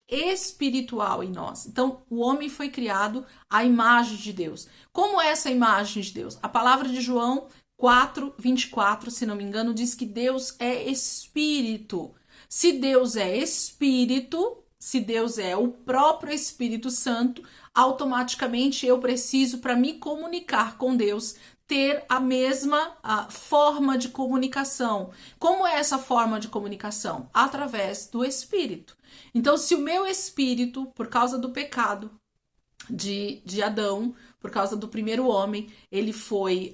espiritual em nós. Então, o homem foi criado à imagem de Deus. Como é essa imagem de Deus? A palavra de João 4:24, se não me engano, diz que Deus é espírito. Se Deus é espírito, se Deus é o próprio Espírito Santo, automaticamente eu preciso, para me comunicar com Deus, ter a mesma forma de comunicação. Como é essa forma de comunicação? Através do Espírito. Então, se o meu espírito, por causa do pecado de Adão, por causa do primeiro homem, ele foi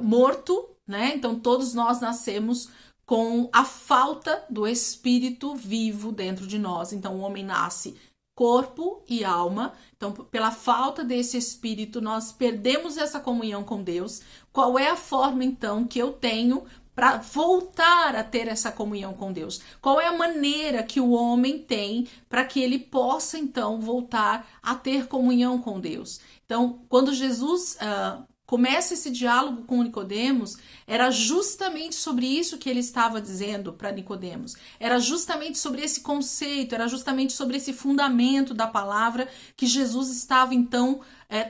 morto, né? Então, todos nós nascemos com a falta do espírito vivo dentro de nós. Então, o homem nasce corpo e alma. Então, pela falta desse espírito, nós perdemos essa comunhão com Deus. Qual é a forma, então, que eu tenho para voltar a ter essa comunhão com Deus? Qual é a maneira que o homem tem para que ele possa, então, voltar a ter comunhão com Deus? Então, quando Jesus começa esse diálogo com Nicodemos, era justamente sobre isso que ele estava dizendo para Nicodemos. Era justamente sobre esse conceito, era justamente sobre esse fundamento da palavra que Jesus estava, então,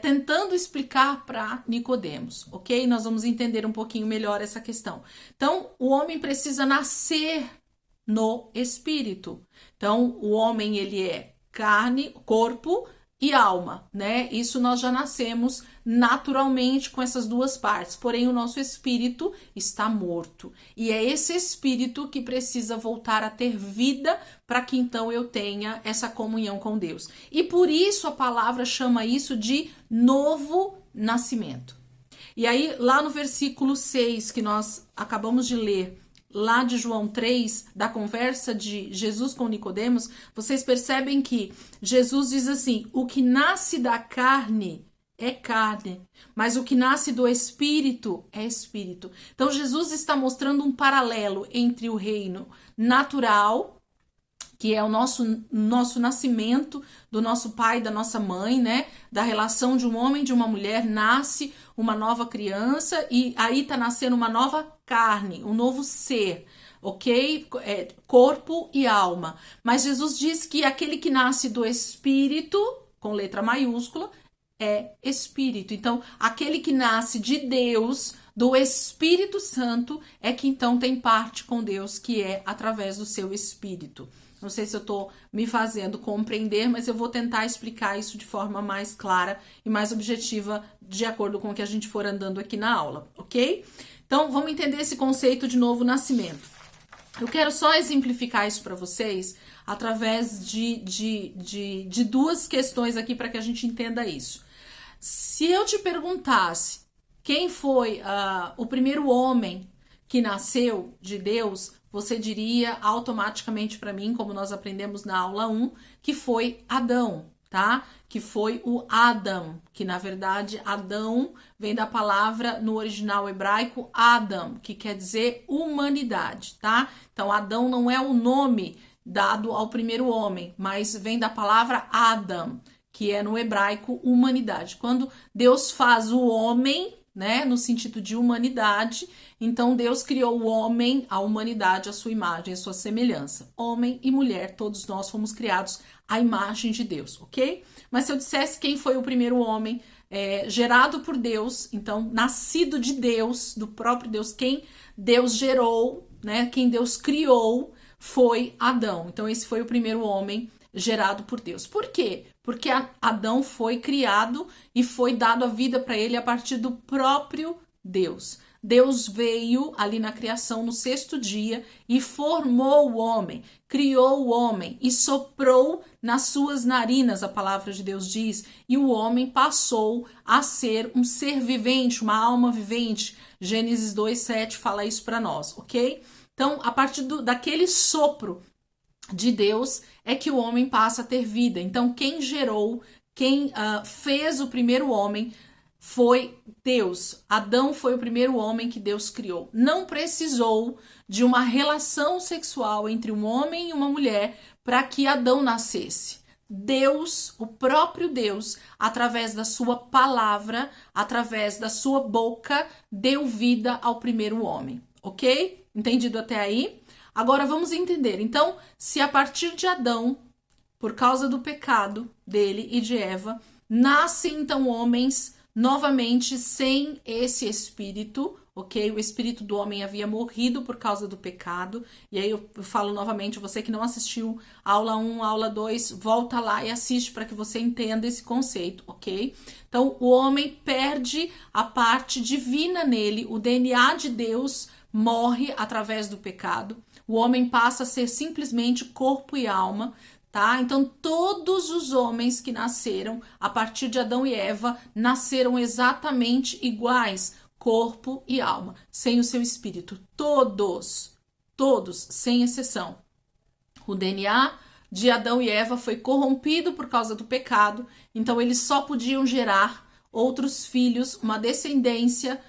tentando explicar para Nicodemos, ok? Nós vamos entender um pouquinho melhor essa questão. Então, o homem precisa nascer no espírito. Então, o homem, ele é carne, corpo e alma, né? Isso nós já nascemos naturalmente com essas duas partes, porém o nosso espírito está morto. E é esse espírito que precisa voltar a ter vida para que então eu tenha essa comunhão com Deus. E por isso a palavra chama isso de novo nascimento. E aí, lá no versículo 6 que nós acabamos de ler, lá de João 3, da conversa de Jesus com Nicodemos, vocês percebem que Jesus diz assim: o que nasce da carne é carne, mas o que nasce do espírito é espírito. Então Jesus está mostrando um paralelo entre o reino natural, que é o nosso nascimento, do nosso pai e da nossa mãe, né? Da relação de um homem e de uma mulher, nasce uma nova criança e aí está nascendo uma nova carne, um novo ser, ok? Corpo e alma. Mas Jesus diz que aquele que nasce do Espírito, com letra maiúscula, é Espírito. Então, aquele que nasce de Deus, do Espírito Santo, é que então tem parte com Deus, que é através do seu Espírito. Não sei se eu estou me fazendo compreender, mas eu vou tentar explicar isso de forma mais clara e mais objetiva, de acordo com o que a gente for andando aqui na aula, ok? Então, vamos entender esse conceito de novo nascimento. Eu quero só exemplificar isso para vocês através de duas questões aqui para que a gente entenda isso. Se eu te perguntasse quem foi o primeiro homem que nasceu de Deus, você diria automaticamente para mim, como nós aprendemos na aula 1, que foi Adão, tá? Que foi o Adam, que na verdade Adão vem da palavra no original hebraico Adam, que quer dizer humanidade, tá? Então Adão não é o nome dado ao primeiro homem, mas vem da palavra Adam, que é no hebraico humanidade. Quando Deus faz o homem, né, no sentido de humanidade, então Deus criou o homem, a humanidade, a sua imagem, a sua semelhança. Homem e mulher, todos nós fomos criados à imagem de Deus, ok? Mas se eu dissesse quem foi o primeiro homem gerado por Deus, então nascido de Deus, do próprio Deus, quem Deus gerou, né, quem Deus criou, foi Adão. Então esse foi o primeiro homem gerado por Deus. Por quê? Porque Adão foi criado e foi dado a vida para ele a partir do próprio Deus. Deus veio ali na criação no sexto dia e formou o homem, criou o homem e soprou nas suas narinas, a palavra de Deus diz, e o homem passou a ser um ser vivente, uma alma vivente. Gênesis 2:7 fala isso para nós, ok? Então, a partir daquele sopro de Deus é que o homem passa a ter vida. Então, quem gerou, quem fez o primeiro homem foi Deus. Adão foi o primeiro homem que Deus criou. Não precisou de uma relação sexual entre um homem e uma mulher para que Adão nascesse. Deus, o próprio Deus, através da sua palavra, através da sua boca, deu vida ao primeiro homem. Ok? Entendido até aí? Agora vamos entender. Então, se a partir de Adão por causa do pecado dele e de Eva, nascem então homens novamente sem esse espírito, ok? O espírito do homem havia morrido por causa do pecado. E aí eu falo novamente, você que não assistiu aula 1, aula 2, volta lá e assiste para que você entenda esse conceito, ok? Então, o homem perde a parte divina nele, o DNA de Deus morre através do pecado. O homem passa a ser simplesmente corpo e alma, tá? Então, todos os homens que nasceram a partir de Adão e Eva nasceram exatamente iguais, corpo e alma, sem o seu espírito. Todos, sem exceção. O DNA de Adão e Eva foi corrompido por causa do pecado, então eles só podiam gerar outros filhos, uma descendência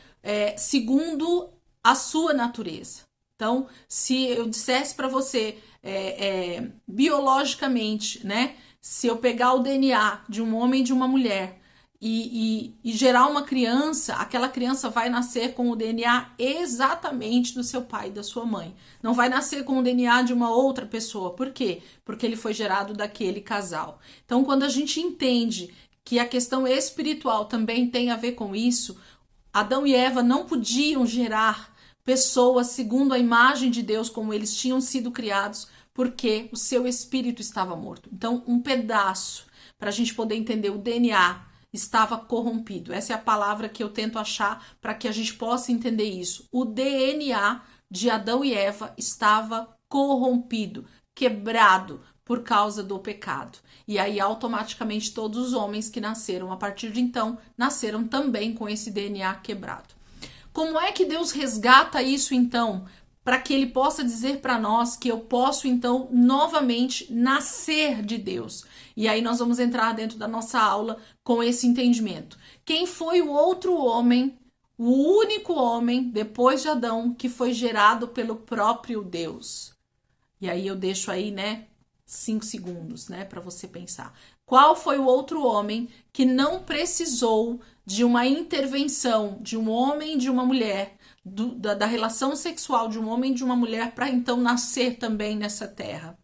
segundo a sua natureza. Então, se eu dissesse para você biologicamente, né, se eu pegar o DNA de um homem e de uma mulher e gerar uma criança, aquela criança vai nascer com o DNA exatamente do seu pai e da sua mãe. Não vai nascer com o DNA de uma outra pessoa. Por quê? Porque ele foi gerado daquele casal. Então, quando a gente entende que a questão espiritual também tem a ver com isso, Adão e Eva não podiam gerar pessoas segundo a imagem de Deus como eles tinham sido criados, porque o seu espírito estava morto. Então, um pedaço, para a gente poder entender o DNA, estava corrompido. Essa é a palavra que eu tento achar para que a gente possa entender isso. O DNA de Adão e Eva estava corrompido, quebrado por causa do pecado. E aí, automaticamente, todos os homens que nasceram a partir de então, nasceram também com esse DNA quebrado. Como é que Deus resgata isso, então, para que ele possa dizer para nós que eu posso, então, novamente nascer de Deus? E aí nós vamos entrar dentro da nossa aula com esse entendimento. Quem foi o outro homem, o único homem, depois de Adão, que foi gerado pelo próprio Deus? E aí eu deixo aí, né, 5 segundos, né, para você pensar. Qual foi o outro homem que não precisou de uma intervenção de um homem e de uma mulher, da relação sexual de um homem e de uma mulher, para então nascer também nessa terra?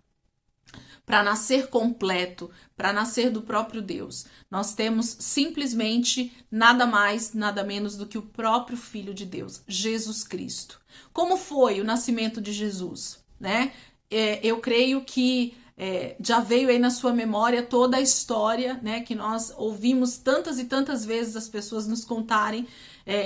Para nascer completo, para nascer do próprio Deus. Nós temos simplesmente nada mais, nada menos do que o próprio Filho de Deus, Jesus Cristo. Como foi o nascimento de Jesus, né? Eu creio que já veio aí na sua memória toda a história, né, que nós ouvimos tantas e tantas vezes as pessoas nos contarem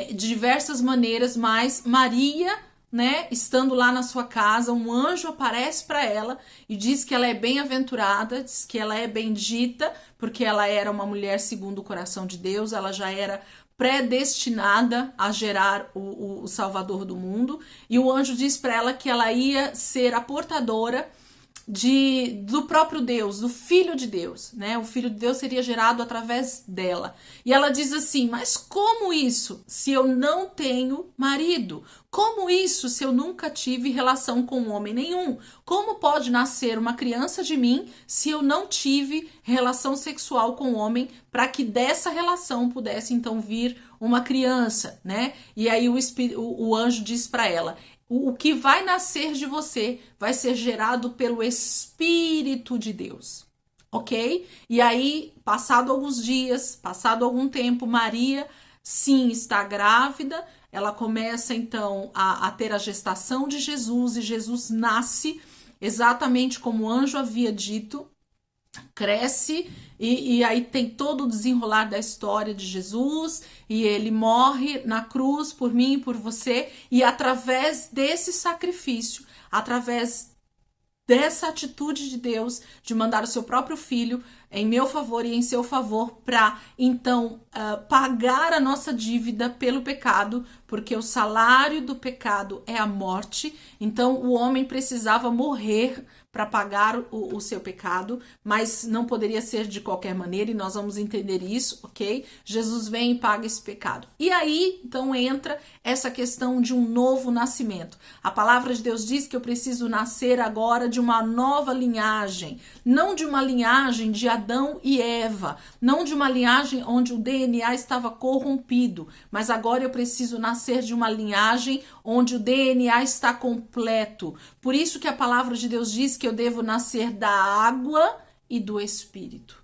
de diversas maneiras, mas Maria, né, estando lá na sua casa, um anjo aparece para ela e diz que ela é bem-aventurada, diz que ela é bendita, porque ela era uma mulher segundo o coração de Deus, ela já era predestinada a gerar o Salvador do mundo, e o anjo diz para ela que ela ia ser a portadora do próprio Deus, do Filho de Deus, né? O Filho de Deus seria gerado através dela. E ela diz assim, mas como isso se eu não tenho marido? Como isso se eu nunca tive relação com homem nenhum? Como pode nascer uma criança de mim se eu não tive relação sexual com homem, para que dessa relação pudesse então vir uma criança, né? E aí o anjo diz para ela, o que vai nascer de você vai ser gerado pelo Espírito de Deus, ok? E aí, passado alguns dias, passado algum tempo, Maria, sim, está grávida, ela começa então a ter a gestação de Jesus, e Jesus nasce exatamente como o anjo havia dito, cresce, e aí tem todo o desenrolar da história de Jesus, e ele morre na cruz por mim e por você, e através desse sacrifício, através dessa atitude de Deus de mandar o seu próprio filho em meu favor e em seu favor, para então pagar a nossa dívida pelo pecado, porque o salário do pecado é a morte. Então o homem precisava morrer para pagar o seu pecado, mas não poderia ser de qualquer maneira, e nós vamos entender isso, ok? Jesus vem e paga esse pecado. E aí, então, entra essa questão de um novo nascimento. A palavra de Deus diz que eu preciso nascer agora de uma nova linhagem, não de uma linhagem de Adão e Eva, não de uma linhagem onde o DNA estava corrompido, mas agora eu preciso nascer de uma linhagem onde o DNA está completo. Por isso que a palavra de Deus diz que eu devo nascer da água e do Espírito.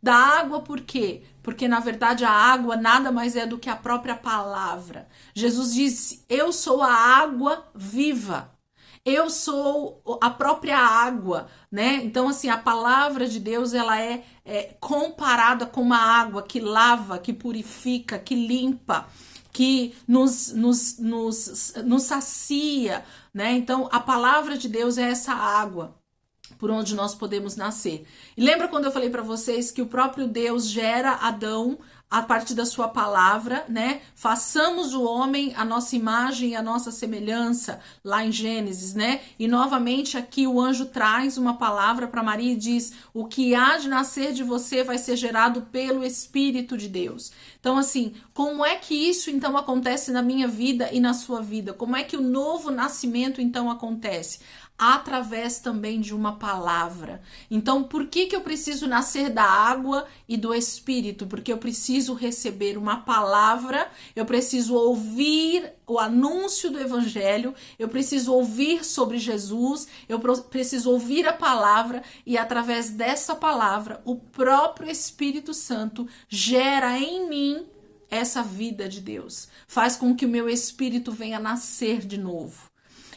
Da água por quê? Porque na verdade a água nada mais é do que a própria palavra. Jesus disse: eu sou a água viva. Eu sou a própria água, né? Então, assim, a palavra de Deus, ela é comparada com uma água que lava, que purifica, que limpa, que nos sacia, né? Então, a palavra de Deus é essa água por onde nós podemos nascer. E lembra quando eu falei para vocês que o próprio Deus gera Adão a partir da sua palavra, né? Façamos o homem a nossa imagem e a nossa semelhança, lá em Gênesis, né? E novamente aqui o anjo traz uma palavra para Maria e diz: o que há de nascer de você vai ser gerado pelo Espírito de Deus. Então, assim, como é que isso então acontece na minha vida e na sua vida? Como é que o novo nascimento então acontece? Através também de uma palavra. Então, por que eu preciso nascer da água e do Espírito? Porque eu preciso receber uma palavra, eu preciso ouvir o anúncio do Evangelho, eu preciso ouvir sobre Jesus, eu preciso ouvir a palavra, e através dessa palavra, o próprio Espírito Santo gera em mim essa vida de Deus. Faz com que o meu espírito venha nascer de novo.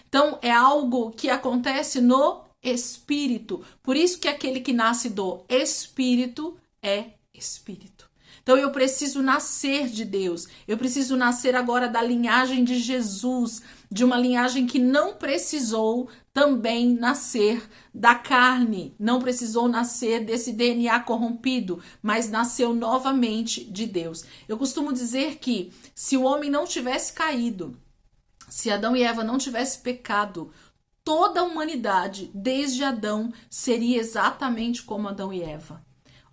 Então, é algo que acontece no Espírito. Por isso que aquele que nasce do Espírito é Espírito. Então, eu preciso nascer de Deus. Eu preciso nascer agora da linhagem de Jesus, de uma linhagem que não precisou também nascer da carne, não precisou nascer desse DNA corrompido, mas nasceu novamente de Deus. Eu costumo dizer que se o homem não tivesse caído, se Adão e Eva não tivessem pecado, toda a humanidade, desde Adão, seria exatamente como Adão e Eva.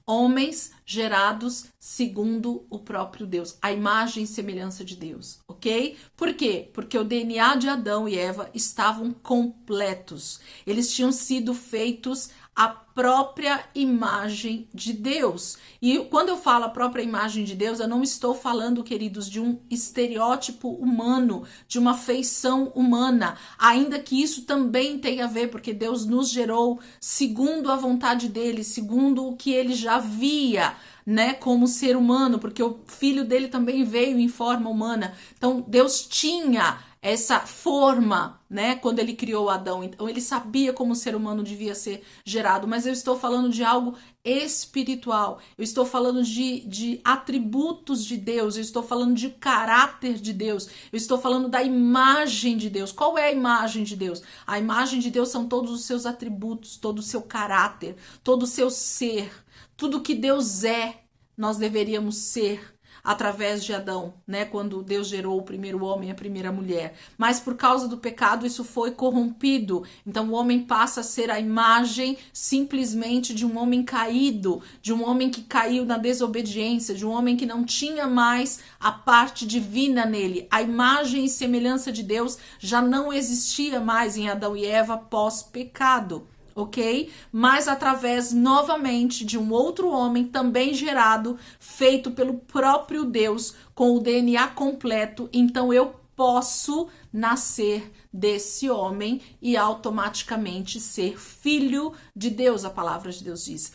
Homens gerados segundo o próprio Deus, a imagem e semelhança de Deus, ok? Por quê? Porque o DNA de Adão e Eva estavam completos. Eles tinham sido feitos à própria imagem de Deus. E quando eu falo a própria imagem de Deus, eu não estou falando, queridos, de um estereótipo humano, de uma feição humana, ainda que isso também tenha a ver, porque Deus nos gerou segundo a vontade dele, segundo o que ele já via, né, como ser humano, porque o filho dele também veio em forma humana. Então Deus tinha essa forma, né, quando ele criou Adão. Então ele sabia como o ser humano devia ser gerado, mas eu estou falando de algo espiritual, eu estou falando de atributos de Deus, eu estou falando de caráter de Deus, eu estou falando da imagem de Deus. Qual é a imagem de Deus? A imagem de Deus são todos os seus atributos, todo o seu caráter, todo o seu ser, tudo que Deus é, nós deveríamos ser através de Adão, né? Quando Deus gerou o primeiro homem e a primeira mulher. Mas por causa do pecado isso foi corrompido. Então o homem passa a ser a imagem simplesmente de um homem caído, de um homem que caiu na desobediência, de um homem que não tinha mais a parte divina nele. A imagem e semelhança de Deus já não existia mais em Adão e Eva pós-pecado. Ok? Mas através novamente de um outro homem também gerado, feito pelo próprio Deus, com o DNA completo, então eu posso nascer desse homem e automaticamente ser filho de Deus, a palavra de Deus diz.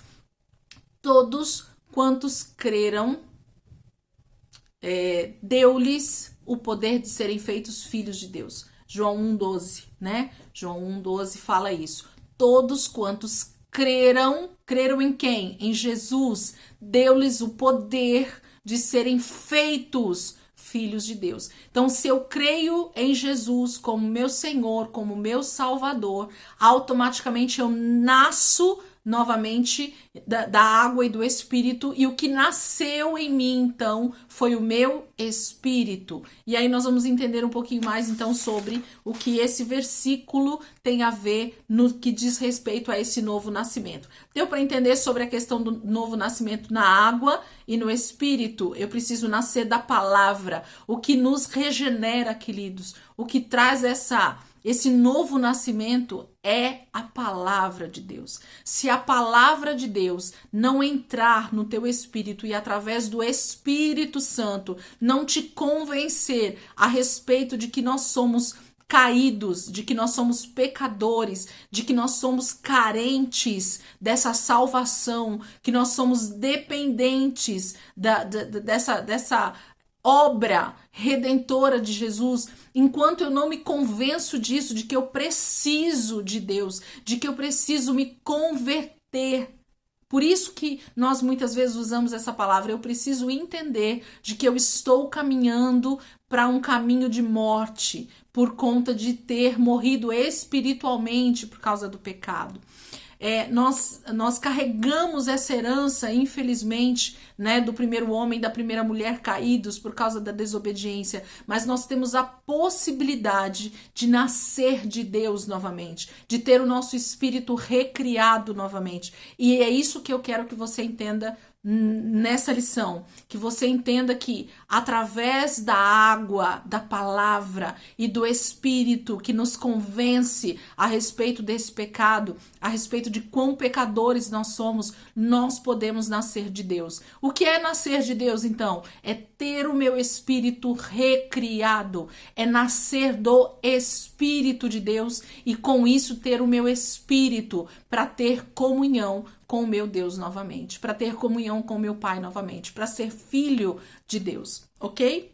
Todos quantos creram, deu-lhes o poder de serem feitos filhos de Deus. João 1,12, né? João 1,12 fala isso. Todos quantos creram em quem? Em Jesus, deu-lhes o poder de serem feitos filhos de Deus. Então, se eu creio em Jesus como meu Senhor, como meu Salvador, automaticamente eu nasço novamente da água e do Espírito, e o que nasceu em mim, então, foi o meu Espírito. E aí nós vamos entender um pouquinho mais, então, sobre o que esse versículo tem a ver no que diz respeito a esse novo nascimento. Deu para entender sobre a questão do novo nascimento na água e no Espírito? Eu preciso nascer da palavra, o que nos regenera, queridos, o que traz esse novo nascimento é a palavra de Deus. Se a palavra de Deus não entrar no teu espírito e através do Espírito Santo não te convencer a respeito de que nós somos caídos, de que nós somos pecadores, de que nós somos carentes dessa salvação, que nós somos dependentes dessa obra redentora de Jesus, enquanto eu não me convenço disso, de que eu preciso de Deus, de que eu preciso me converter. Por isso que nós muitas vezes usamos essa palavra, eu preciso entender de que eu estou caminhando para um caminho de morte, por conta de ter morrido espiritualmente por causa do pecado. Nós carregamos essa herança, infelizmente, né, do primeiro homem e da primeira mulher caídos por causa da desobediência, mas nós temos a possibilidade de nascer de Deus novamente, de ter o nosso espírito recriado novamente. E é isso que eu quero que você entenda nessa lição, que você entenda que através da água, da palavra e do Espírito que nos convence a respeito desse pecado, a respeito de quão pecadores nós somos, nós podemos nascer de Deus. O que é nascer de Deus, então? É ter o meu espírito recriado, é nascer do Espírito de Deus e com isso ter o meu espírito para ter comunhão com o meu Deus novamente, para ter comunhão com o meu Pai novamente, para ser filho de Deus, ok?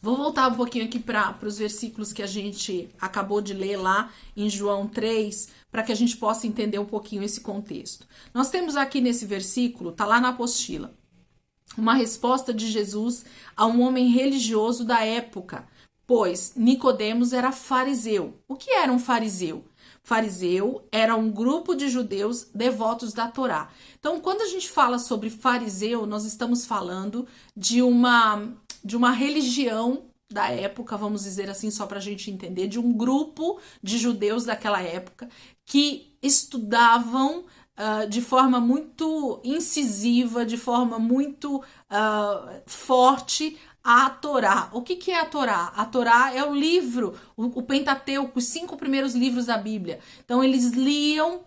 Vou voltar um pouquinho aqui para os versículos que a gente acabou de ler lá em João 3, para que a gente possa entender um pouquinho esse contexto. Nós temos aqui nesse versículo, tá lá na apostila, uma resposta de Jesus a um homem religioso da época, pois Nicodemos era fariseu. O que era um fariseu? Fariseu era um grupo de judeus devotos da Torá. Então, quando a gente fala sobre fariseu, nós estamos falando de uma religião da época, vamos dizer assim, só para a gente entender, de um grupo de judeus daquela época que estudavam de forma muito incisiva, de forma muito forte, a Torá. O que é a Torá? A Torá é o livro, o Pentateuco, os 5 primeiros livros da Bíblia. Então, eles liam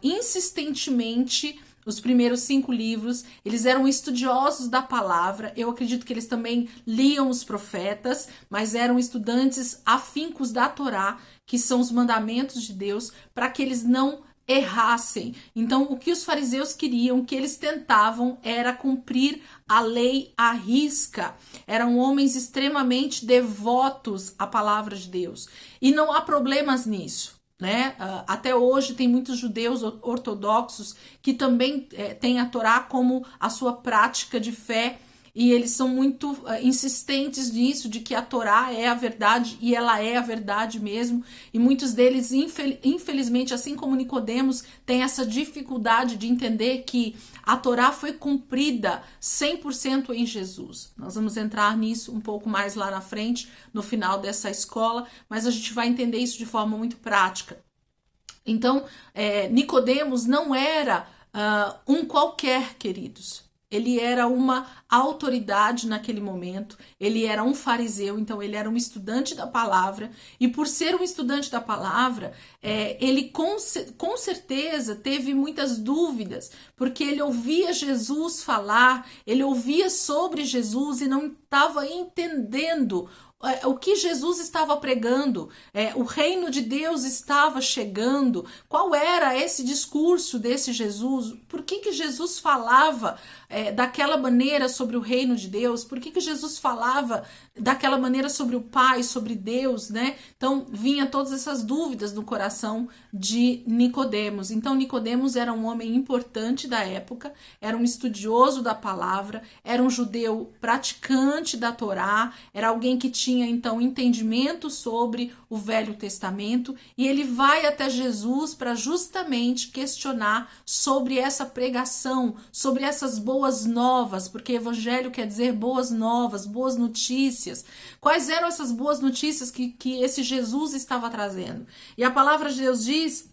insistentemente os primeiros 5 livros, eles eram estudiosos da palavra, eu acredito que eles também liam os profetas, mas eram estudantes afincos da Torá, que são os mandamentos de Deus, para que eles não errassem. Então, o que os fariseus queriam, o que eles tentavam era cumprir a lei à risca. Eram homens extremamente devotos à palavra de Deus. E não há problemas nisso, né? Até hoje tem muitos judeus ortodoxos que também têm a Torá como a sua prática de fé. E eles são muito insistentes nisso, de que a Torá é a verdade, e ela é a verdade mesmo. E muitos deles, infelizmente, assim como Nicodemos, têm essa dificuldade de entender que a Torá foi cumprida 100% em Jesus. Nós vamos entrar nisso um pouco mais lá na frente, no final dessa escola, mas a gente vai entender isso de forma muito prática. Então, Nicodemos não era um qualquer, queridos. Ele era uma autoridade naquele momento, ele era um fariseu, então ele era um estudante da palavra, e por ser um estudante da palavra, ele com certeza teve muitas dúvidas, porque ele ouvia Jesus falar, ele ouvia sobre Jesus e não estava entendendo o que Jesus estava pregando, o reino de Deus estava chegando, qual era esse discurso desse Jesus, por que Jesus falava daquela maneira sobre o reino de Deus, por que Jesus falava daquela maneira sobre o Pai, sobre Deus, né? Então vinha todas essas dúvidas no coração de Nicodemos. Então Nicodemos era um homem importante da época, era um estudioso da palavra, era um judeu praticante da Torá, era alguém que tinha então entendimento sobre o Velho Testamento, e ele vai até Jesus para justamente questionar sobre essa pregação, sobre essas boas novas, porque evangelho quer dizer boas novas, boas notícias. Quais eram essas boas notícias que esse Jesus estava trazendo? E a palavra de Deus diz,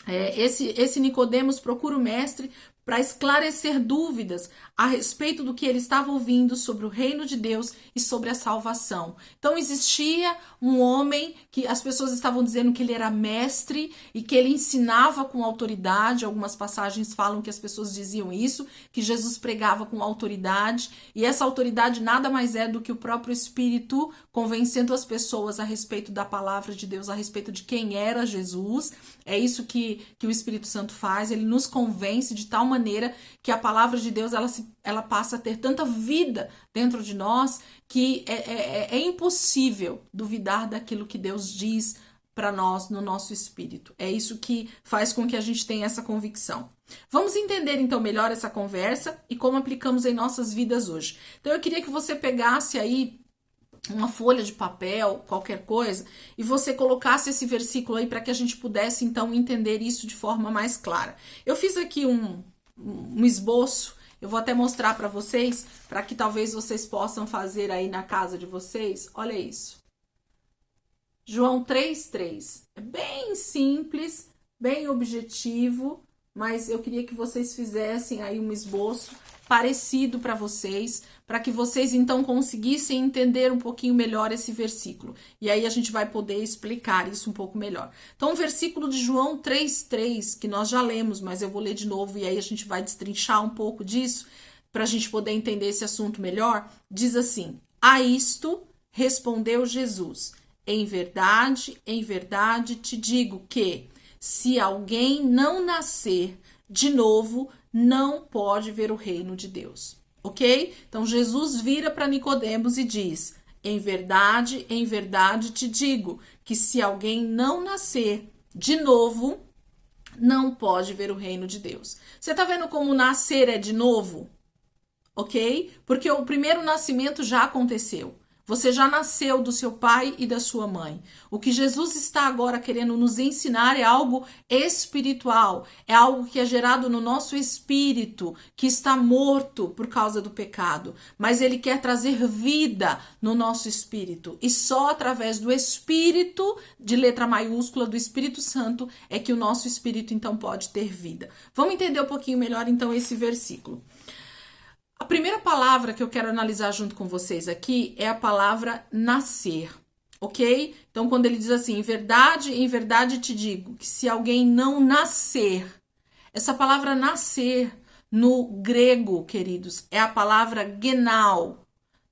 esse Nicodemos procura o mestre para esclarecer dúvidas a respeito do que ele estava ouvindo sobre o reino de Deus e sobre a salvação. Então existia um homem que as pessoas estavam dizendo que ele era mestre e que ele ensinava com autoridade. Algumas passagens falam que as pessoas diziam isso, que Jesus pregava com autoridade, e essa autoridade nada mais é do que o próprio Espírito convencendo as pessoas a respeito da palavra de Deus, a respeito de quem era Jesus. É isso que o Espírito Santo faz, ele nos convence de tal maneira que a palavra de Deus ela passa a ter tanta vida dentro de nós que é impossível duvidar daquilo que Deus diz para nós no nosso espírito. É isso que faz com que a gente tenha essa convicção. Vamos entender então melhor essa conversa e como aplicamos em nossas vidas hoje. Então eu queria que você pegasse aí uma folha de papel, qualquer coisa, e você colocasse esse versículo aí para que a gente pudesse então entender isso de forma mais clara. Eu fiz aqui um esboço, eu vou até mostrar para vocês, para que talvez vocês possam fazer aí na casa de vocês. Olha isso. João 3:3. É bem simples, bem objetivo, mas eu queria que vocês fizessem aí um esboço parecido para vocês, para que vocês então conseguissem entender um pouquinho melhor esse versículo. E aí a gente vai poder explicar isso um pouco melhor. Então, o versículo de João 3:3, que nós já lemos, mas eu vou ler de novo e aí a gente vai destrinchar um pouco disso, para a gente poder entender esse assunto melhor, diz assim: a isto respondeu Jesus: em verdade te digo que, se alguém não nascer de novo, não pode ver o reino de Deus. Ok? Então, Jesus vira para Nicodemos e diz: em verdade te digo que se alguém não nascer de novo, não pode ver o reino de Deus. Você tá vendo como nascer é de novo? Ok? Porque o primeiro nascimento já aconteceu. Você já nasceu do seu pai e da sua mãe. O que Jesus está agora querendo nos ensinar é algo espiritual. É algo que é gerado no nosso espírito, que está morto por causa do pecado. Mas ele quer trazer vida no nosso espírito. E só através do Espírito, de letra maiúscula, do Espírito Santo, é que o nosso espírito então pode ter vida. Vamos entender um pouquinho melhor então esse versículo. A primeira palavra que eu quero analisar junto com vocês aqui é a palavra nascer, ok? Então, quando ele diz assim, em verdade te digo, que se alguém não nascer, essa palavra nascer no grego, queridos, é a palavra genao,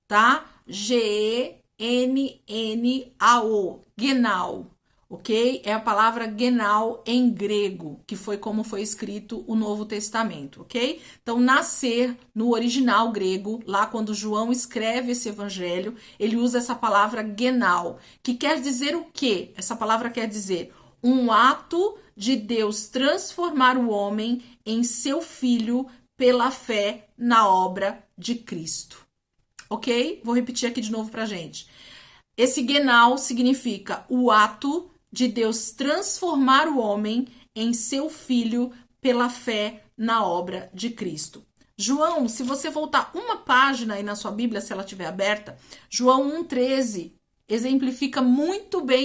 tá? G-E-N-N-A-O, genao. Ok? É a palavra genao em grego, que foi como foi escrito o Novo Testamento, ok? Então, nascer no original grego, lá quando João escreve esse evangelho, ele usa essa palavra genao, que quer dizer o quê? Essa palavra quer dizer um ato de Deus transformar o homem em seu filho pela fé na obra de Cristo, ok? Vou repetir aqui de novo pra gente. Esse genao significa o ato de Deus transformar o homem em seu filho pela fé na obra de Cristo. João, se você voltar uma página aí na sua Bíblia, se ela estiver aberta, João 1,13 exemplifica muito bem